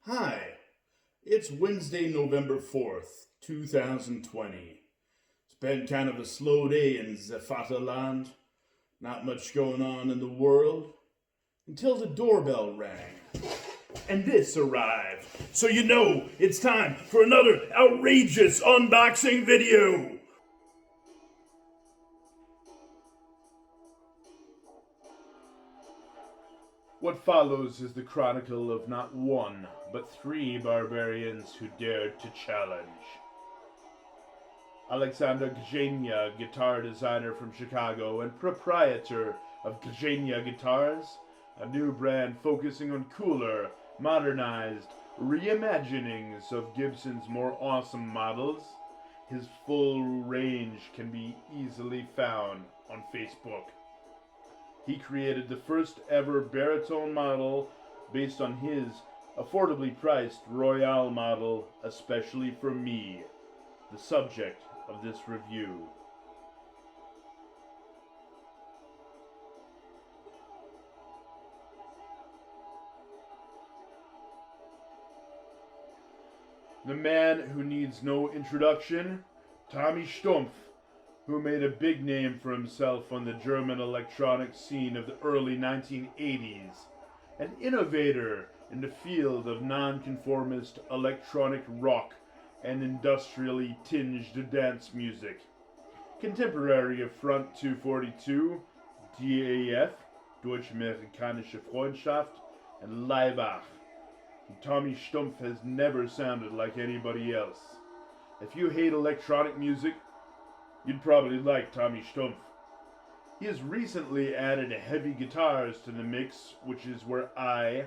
Hi, it's Wednesday, November 4th, 2020. It's been kind of a slow day in the Vaterland. Not much going on in the world until the doorbell rang. And this arrived. So you know it's time for another outrageous unboxing video. What follows is the chronicle of not one, but three barbarians who dared to challenge. Grzenia, guitar designer from Chicago and proprietor of Grzenia Guitars, a new brand focusing on cooler, modernized reimaginings of Gibson's more awesome models. His full range can be easily found on Facebook. He created the first ever baritone model based on his affordably priced Royale model, especially for me, the subject of this review. The man who needs no introduction, Tommi Stumpff, who made a big name for himself on the German electronic scene of the early 1980s, an innovator in the field of nonconformist electronic rock and industrially tinged dance music. Contemporary of Front 242, DAF, Deutsch-Amerikanische Freundschaft, and Leibach. Tommi Stumpff has never sounded like anybody else. If you hate electronic music, you'd probably like Tommi Stumpff. He has recently added heavy guitars to the mix, which is where I,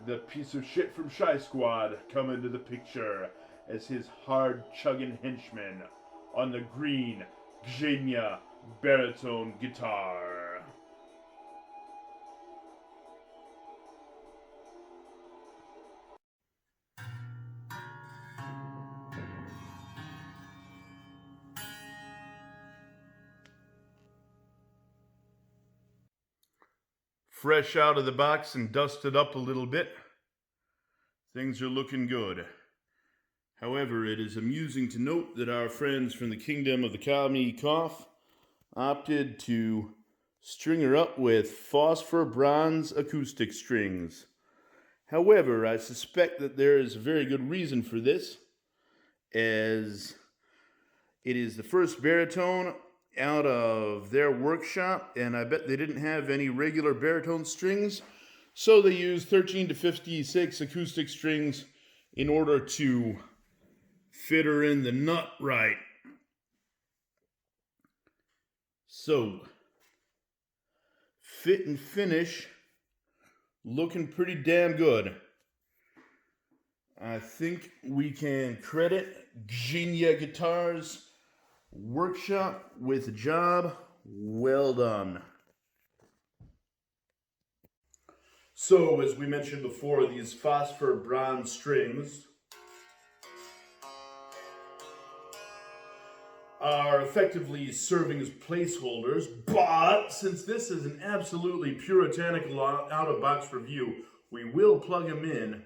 the piece of shit from Shy Squad, come into the picture as his hard-chugging henchman on the green Grzenia baritone guitar. Fresh out of the box and dusted up a little bit, things are looking good. However, it is amusing to note that our friends from the kingdom of the Kami Cough opted to string her up with phosphor bronze acoustic strings. However, I suspect that there is a very good reason for this, as it is the first baritone out of their workshop, and I bet they didn't have any regular baritone strings, so they used 13 to 56 acoustic strings in order to fit her in the nut right. So, fit and finish looking pretty damn good. I think we can credit Grzenia Guitars Workshop with a job well done. So, as we mentioned before, these phosphor bronze strings are effectively serving as placeholders, but since this is an absolutely puritanical out-of-box review, we will plug them in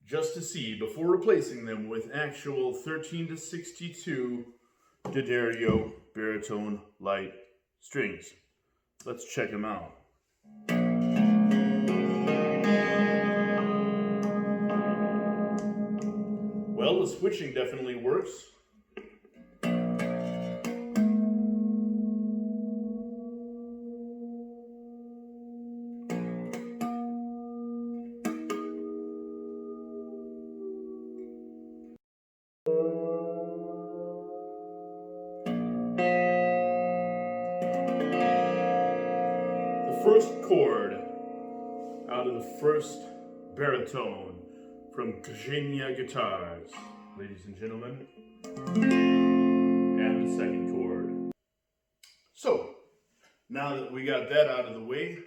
just to see before replacing them with actual 13 to 62 D'Addario baritone light strings. Let's check them out. Well, the switching definitely works. First chord out of the first baritone from Grzenia Guitars, ladies and gentlemen, and the second chord. So, now that we got that out of the way,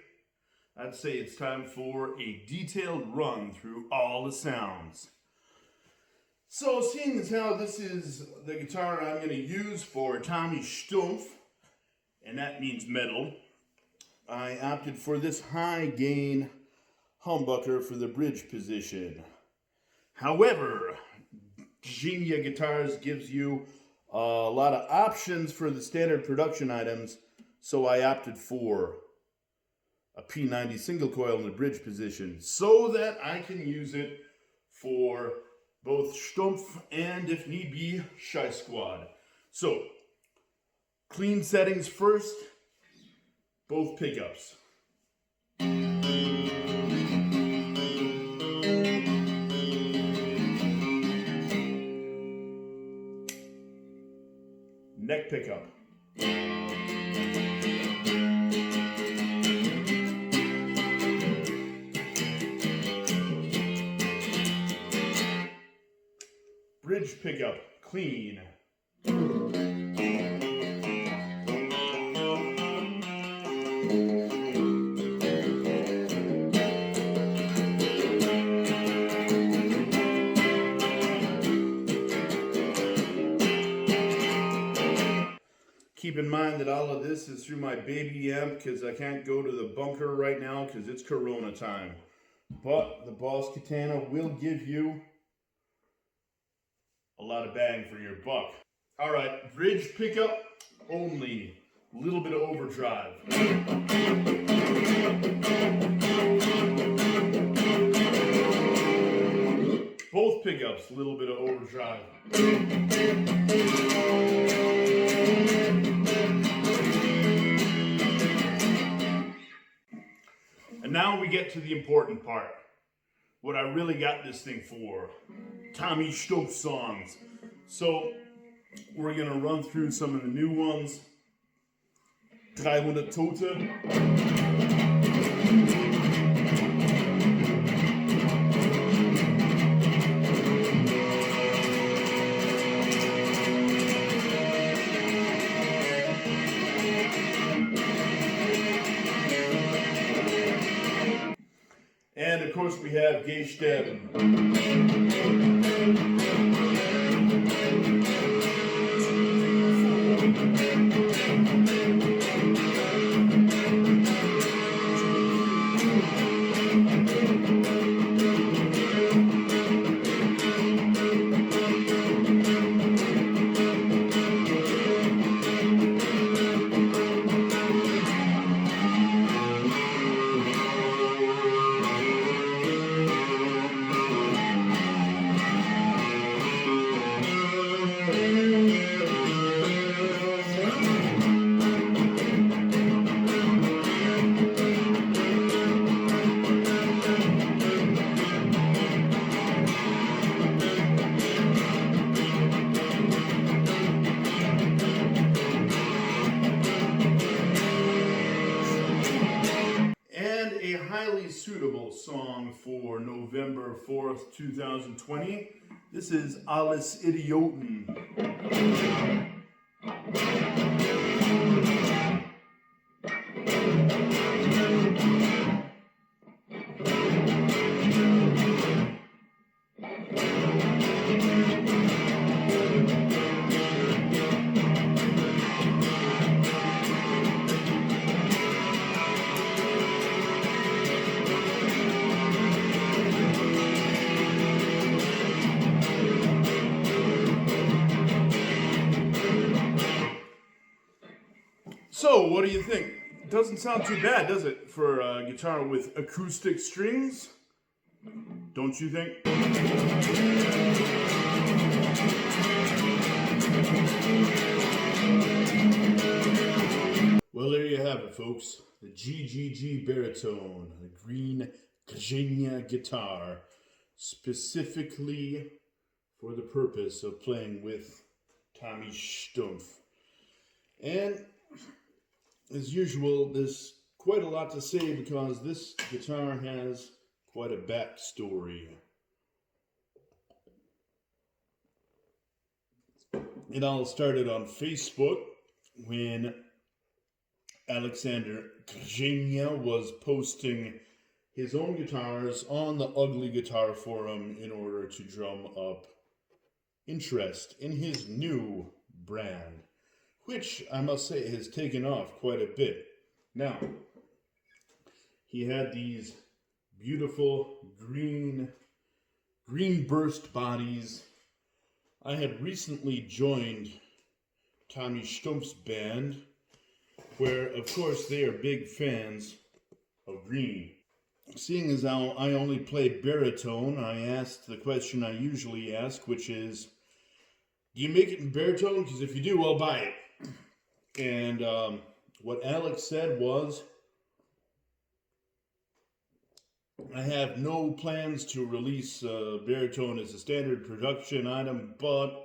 I'd say it's time for a detailed run through all the sounds. So, seeing as how this is the guitar I'm going to use for Tommi Stumpff, and that means metal, I opted for this high gain humbucker for the bridge position. However, Grzenia Guitars gives you a lot of options for the standard production items, so I opted for a P90 single coil in the bridge position so that I can use it for both Stumpff and, if need be, Shy Squad. So, clean settings first, both pickups. Neck pickup. Bridge pickup, clean. Keep in mind that all of this is through my baby amp because I can't go to the bunker right now because it's Corona time. But the Boss Katana will give you a lot of bang for your buck. All right, bridge pickup only. A little bit of overdrive. Both pickups, a little bit of overdrive. And now we get to the important part. What I really got this thing for. Tommi Stumpff songs. So we're gonna run through some of the new ones. 300 Tote. And of course we have Grzenia. Highly suitable song for November 4th, 2020. This is Alles Idioten. So, what do you think? It doesn't sound too bad, does it, for a guitar with acoustic strings? Don't you think? Well, there you have it, folks. The GGG Baritone, a green Grzenia guitar, specifically for the purpose of playing with Tommi Stumpff. And as usual, there's quite a lot to say because this guitar has quite a backstory. It all started on Facebook when Alexander Grzenia was posting his own guitars on the Ugly Guitar Forum in order to drum up interest in his new brand, which I must say has taken off quite a bit. Now, he had these beautiful green Green Burst Bodies. I had recently joined Tommi Stumpff's band, where, of course, they are big fans of green. Seeing as how I only play baritone, I asked the question I usually ask, which is, do you make it in baritone? Because if you do, I'll buy it. And what Alex said was, I have no plans to release baritone as a standard production item, but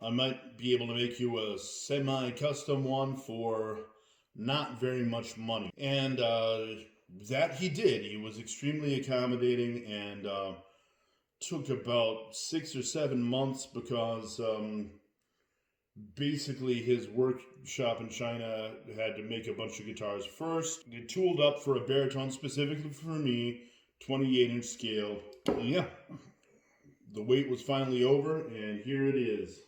I might be able to make you a semi-custom one for not very much money. And that he did. He was extremely accommodating, and took about 6 or 7 months because basically his workshop in China had to make a bunch of guitars first. They tooled up for a baritone specifically for me, 28-inch scale. And yeah, the wait was finally over, and here it is.